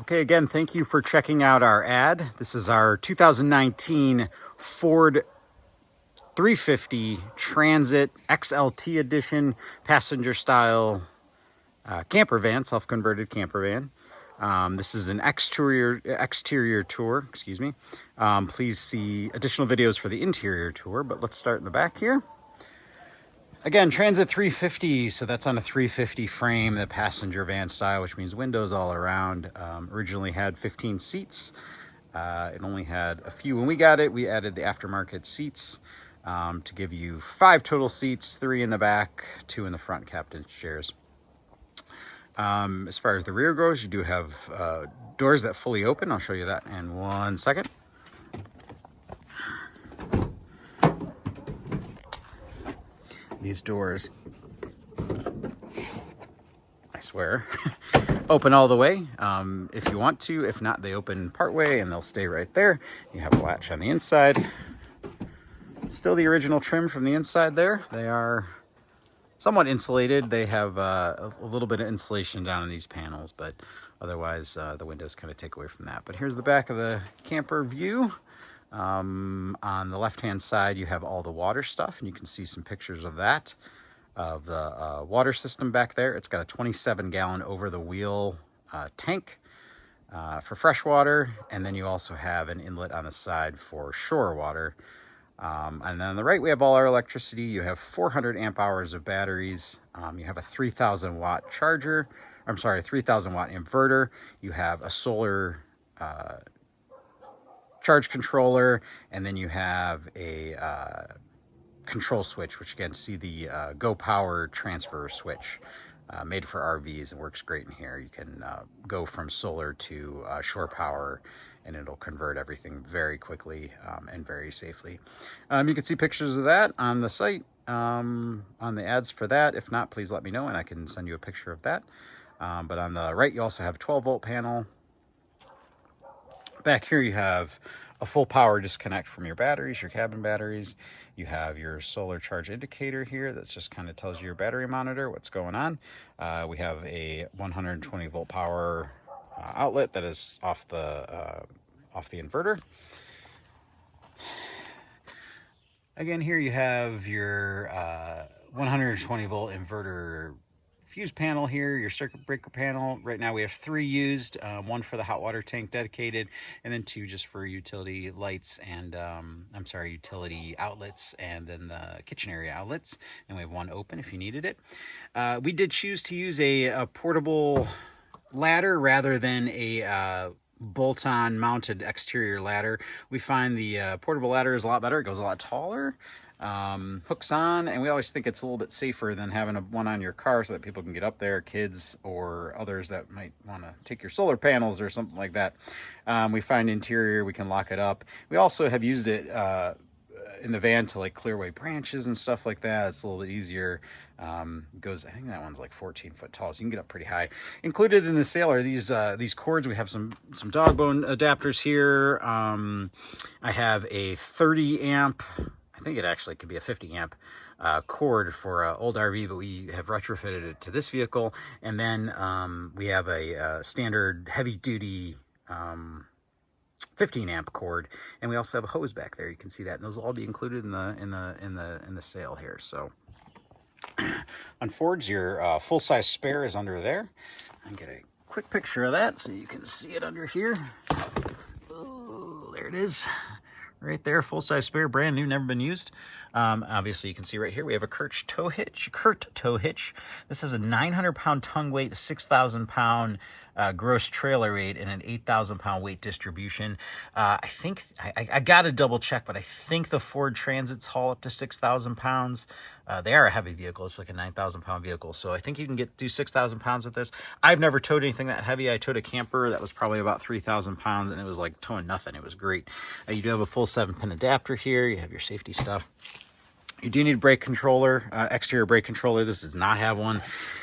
Okay, again, thank you for checking out our ad. This is our 2019 Ford 350 Transit XLT Edition passenger style camper van, self-converted camper van. This is an exterior tour, excuse me. Please see additional videos for the interior tour, but let's start in the back here. Again, Transit 350, so that's on a 350 frame, the passenger van style, which means windows all around. Originally had 15 seats. It only had a few. When we got it, we added the aftermarket seats to give you 5 total seats, 3 in the back, 2 in the front captain's chairs. As far as the rear goes, you do have doors that fully open. I'll show you that in 1 second. These doors, I swear, open all the way if you want to. If not, they open part way and they'll stay right there. You have a latch on the inside. Still the original trim from the inside there. They are somewhat insulated. They have a little bit of insulation down in these panels, but otherwise the windows kind of take away from that. But here's the back of the camper view. On the left-hand side, you have all the water stuff, and you can see some pictures of that, of the water system back there. It's got a 27-gallon over-the-wheel tank for fresh water, and then you also have an inlet on the side for shore water. And then on the right, we have all our electricity. You have 400 amp hours of batteries. You have a 3,000 watt charger. I'm sorry, 3,000 watt inverter. You have a solar charge controller, and then you have a control switch, which again, see the Go Power transfer switch, made for RVs. It works great in here. You can go from solar to shore power, and it'll convert everything very quickly and very safely. You can see pictures of that on the site, on the ads for that. If not, please let me know and I can send you a picture of that. But on the right, you also have a 12-volt panel. Back here, you have a full power disconnect from your batteries, your cabin batteries. You have your solar charge indicator here that just kind of tells you your battery monitor, what's going on. We have a 120 volt power outlet that is off the inverter. Again, here you have your 120 volt inverter fuse panel here, your circuit breaker panel. Right now we have 3 used, 1 for the hot water tank dedicated, and then 2 just for utility lights and utility outlets, and then the kitchen area outlets. And we have 1 open if you needed it. We did choose to use a portable ladder rather than a bolt-on mounted exterior ladder. We find the portable ladder is a lot better. It goes a lot taller. Hooks on, and we always think it's a little bit safer than having one on your car so that people can get up there, kids or others that might want to take your solar panels or something like that. We find interior, we can lock it up. We also have used it in the van to like clear away branches and stuff like that. It's a little bit easier. Goes, I think that one's like 14 foot tall, so you can get up pretty high. Included in the sale are these cords. We have some dog bone adapters here. I have a 30 amp, I think it actually could be a 50 amp cord for an old RV, but we have retrofitted it to this vehicle. And then we have a standard heavy duty 15 amp cord, and we also have a hose back there. You can see that, and those will all be included in the sale here. So on Ford's, your full-size spare is under there. I'll get a quick picture of that so you can see it under here. Oh, there it is. Right there, full-size spare, brand new, never been used. Obviously, you can see right here, we have a Curt tow hitch. This has a 900-pound tongue weight, 6,000-pound gross trailer weight, and an 8,000-pound weight distribution. I think, I got to double check, but I think the Ford Transits haul up to 6,000 pounds. They are a heavy vehicle. It's like a 9,000-pound vehicle. So I think you can do 6,000 pounds with this. I've never towed anything that heavy. I towed a camper that was probably about 3,000 pounds, and it was like towing nothing. It was great. You do have a full 7-pin adapter here. You have your safety stuff. You do need a brake controller, exterior brake controller. This does not have one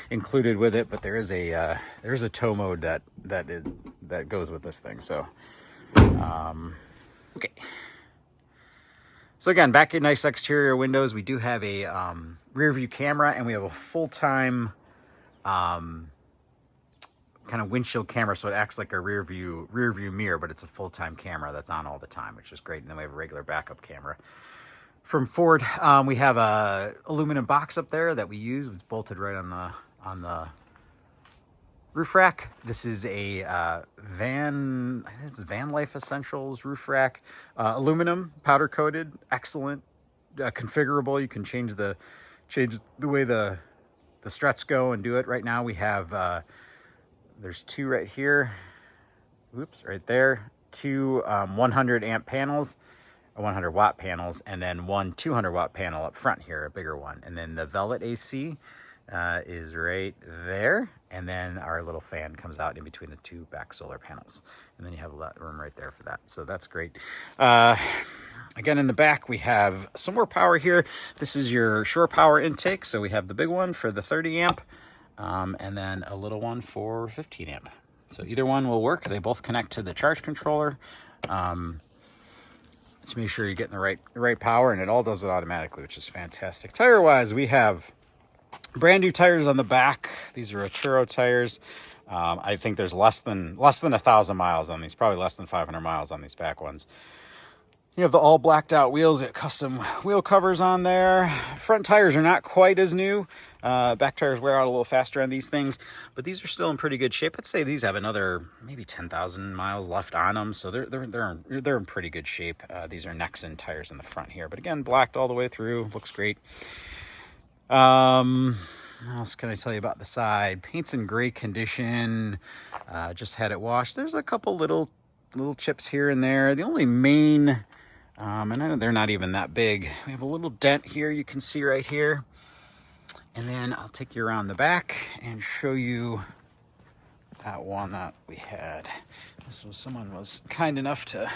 included with it, but there is a tow mode that goes with this thing. So, okay. So again, back in nice exterior windows, we do have a rear view camera, and we have a full-time kind of windshield camera, so it acts like a rear view mirror, but it's a full-time camera that's on all the time, which is great. And then we have a regular backup camera from Ford. We have a aluminum box up there that we use. It's bolted right on the roof rack. This is a I think it's Van Life Essentials roof rack, aluminum, powder coated, excellent, configurable. You can change the way the struts go and do it. Right now we have there's two right here. Whoops, right there. Two 100 amp panels, 100 watt panels, and then one 200 watt panel up front here, a bigger one. And then the Velvet AC is right there. And then our little fan comes out in between the two back solar panels. And then you have a lot of room right there for that. So that's great. Again, in the back, we have some more power here. This is your shore power intake. So we have the big one for the 30 amp. And then a little one for 15 amp. So either one will work. They both connect to the charge controller. To make sure you're getting the right power, and it all does it automatically, which is fantastic. Tire wise, we have brand new tires on the back. These are Arturo tires. I think there's less than 1,000 miles on these, probably less than 500 miles on these back ones. You have the all blacked out wheels, custom wheel covers on there. Front tires are not quite as new. Back tires wear out a little faster on these things, but these are still in pretty good shape. I'd say these have another maybe 10,000 miles left on them, so they're in pretty good shape. These are Nexen tires in the front here, but again, blacked all the way through, looks great. What else can I tell you about the side? Paint's in great condition. Just had it washed. There's a couple little chips here and there. The only main and I know they're not even that big. We have a little dent here you can see right here. And then I'll take you around the back and show you that one that we had. Someone was kind enough to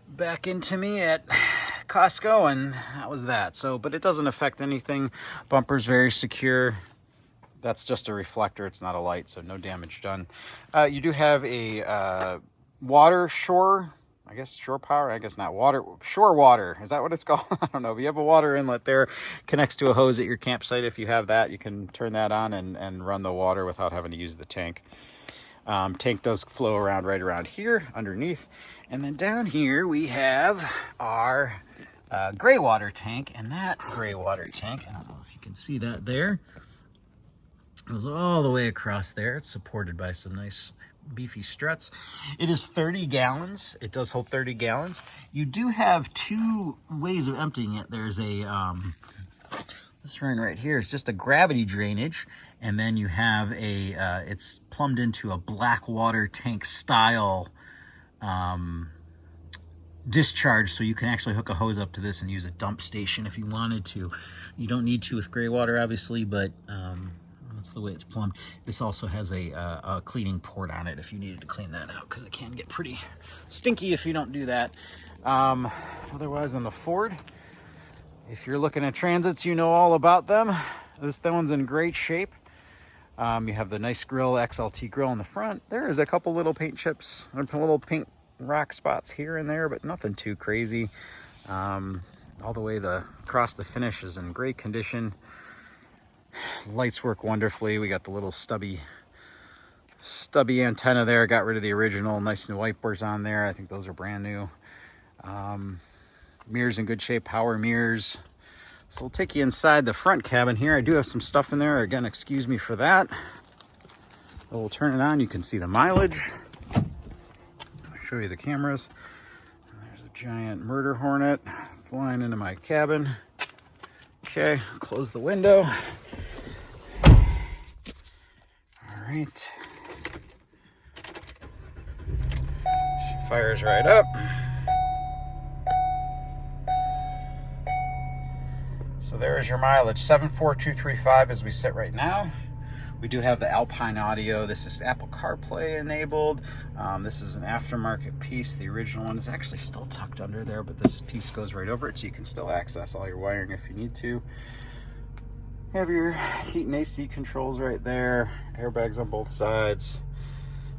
back into me at Costco, and that was that. So, but it doesn't affect anything. Bumper's very secure. That's just a reflector. It's not a light, so no damage done. You do have a shore power, I guess not water, shore water. Is that what it's called? I don't know. But you have a water inlet there, connects to a hose at your campsite. If you have that, you can turn that on and run the water without having to use the tank. Tank does flow right around here underneath. And then down here we have our gray water tank. And that gray water tank, I don't know if you can see that there, it goes all the way across there. It's supported by some nice beefy struts. It is 30 gallons. It does hold 30 gallons. You do have two ways of emptying it. There's a, this one right here is just a gravity drainage. And then you have it's plumbed into a black water tank style discharge. So you can actually hook a hose up to this and use a dump station if you wanted to. You don't need to with gray water, obviously, but that's the way it's plumbed. This also has a cleaning port on it if you needed to clean that out, because it can get pretty stinky if you don't do that. Otherwise, on the Ford, if you're looking at Transits, you know all about them. This one's in great shape. You have the nice grill, XLT grill in the front. There is a couple little paint chips, little paint rock spots here and there, but nothing too crazy. All the way across the finish is in great condition. Lights work wonderfully. We got the little stubby antenna there. Got rid of the original. Nice new wipers on there. I think those are brand new. Mirrors in good shape. Power mirrors. So we'll take you inside the front cabin here. I do have some stuff in there. Again, excuse me for that. But we'll turn it on. You can see the mileage. I'll show you the cameras. There's a giant murder hornet flying into my cabin. Okay, close the window. All right. She fires right up. So there is your mileage, 74235 as we sit right now. We do have the Alpine audio. This is Apple CarPlay enabled. This is an aftermarket piece. The original one is actually still tucked under there, but this piece goes right over it, so you can still access all your wiring if you need to. You have your heat and AC controls right there. Airbags on both sides.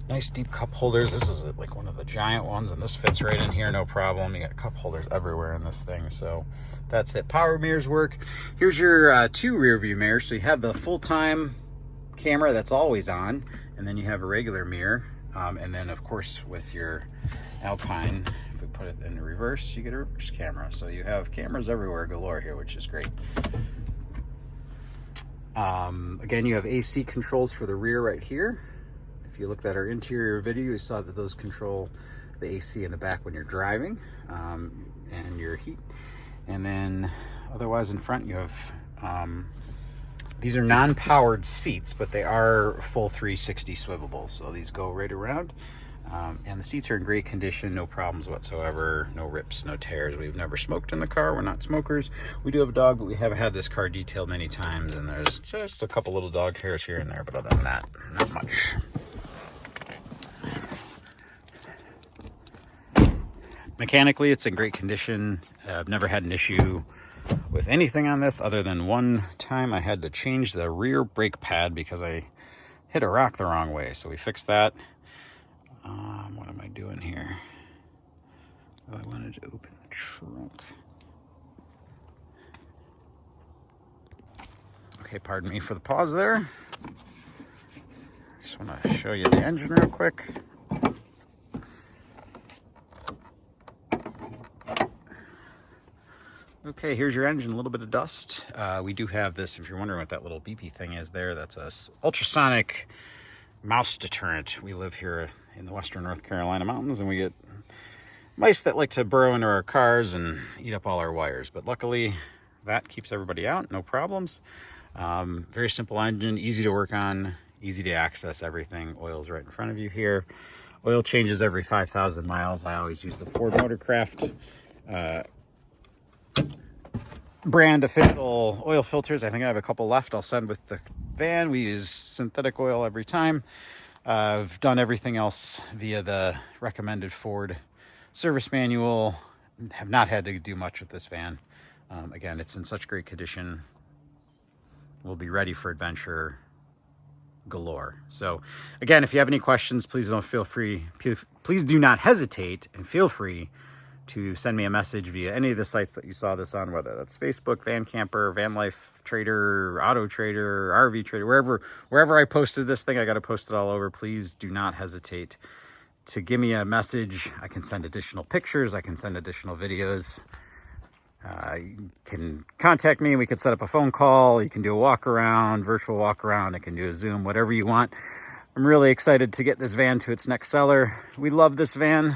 Nice deep cup holders. This is like one of the giant ones, and this fits right in here, no problem. You got cup holders everywhere in this thing, so that's it. Power mirrors work. Here's your two rear view mirrors. So you have the full-time camera that's always on, and then you have a regular mirror, and then of course with your Alpine, if we put it in reverse, you get a reverse camera. So you have cameras everywhere galore here, which is great. Again, you have AC controls for the rear right here. If you looked at our interior video, you saw that those control the AC in the back when you're driving, and your heat. And then otherwise in front you have, these are non-powered seats, but they are full 360 swivelable. So these go right around. And the seats are in great condition, no problems whatsoever, no rips, no tears. We've never smoked in the car, we're not smokers. We do have a dog, but we have had this car detailed many times, and there's just a couple little dog hairs here and there, but other than that, not much. Mechanically, it's in great condition. I've never had an issue with anything on this, other than one time I had to change the rear brake pad because I hit a rock the wrong way, so we fixed that. What am I doing here? Oh, I wanted to open the trunk. Okay, pardon me for the pause there. Just want to show you the engine real quick. Okay, here's your engine, a little bit of dust. We do have this, if you're wondering what that little beepy thing is there, that's a ultrasonic mouse deterrent. We live here in the western North Carolina mountains, and we get mice that like to burrow into our cars and eat up all our wires. But luckily, that keeps everybody out, no problems. Very simple engine, easy to work on, easy to access everything. Oil's right in front of you here. Oil changes every 5,000 miles. I always use the Ford Motorcraft brand official oil filters. I think I have a couple left I'll send with the van. We use synthetic oil every time. I've done everything else via the recommended Ford service manual. Have not had to do much with this van. Again, it's in such great condition. We'll be ready for adventure galore. So again, if you have any questions, please do not hesitate and feel free to send me a message via any of the sites that you saw this on, whether that's Facebook, Van Camper, Van Life Trader, Auto Trader, RV Trader, wherever I posted this thing, I got to post it all over. Please do not hesitate to give me a message. I can send additional pictures. I can send additional videos. You can contact me and we can set up a phone call. You can do a walk around, virtual walk around. I can do a Zoom, whatever you want. I'm really excited to get this van to its next seller. We love this van.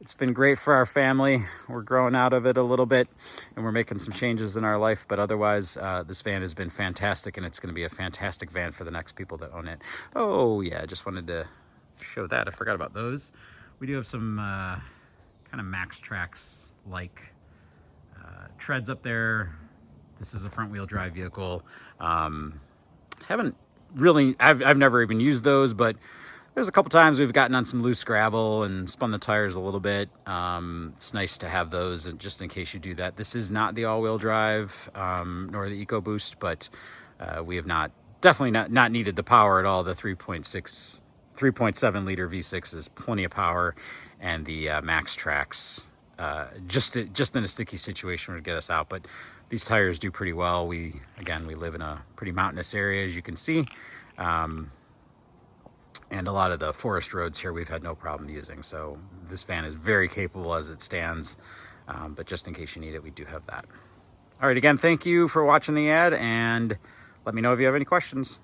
It's been great for our family. We're growing out of it a little bit and we're making some changes in our life, but otherwise this van has been fantastic, and it's going to be a fantastic van for the next people that own it. Oh yeah, I just wanted to show that. I forgot about those. We do have some kind of Max Tracks like treads up there. This is a front wheel drive vehicle. Haven't really, I've never even used those, but there's a couple times we've gotten on some loose gravel and spun the tires a little bit. It's nice to have those, and just in case you do that. This is not the all-wheel drive nor the EcoBoost, but we have definitely not needed the power at all. The 3.7 liter V6 is plenty of power, and the Max Tracks just in a sticky situation would get us out. But these tires do pretty well. We live in a pretty mountainous area, as you can see. And a lot of the forest roads here we've had no problem using. So this van is very capable as it stands, but just in case you need it, we do have that. All right, again, thank you for watching the ad, and let me know if you have any questions.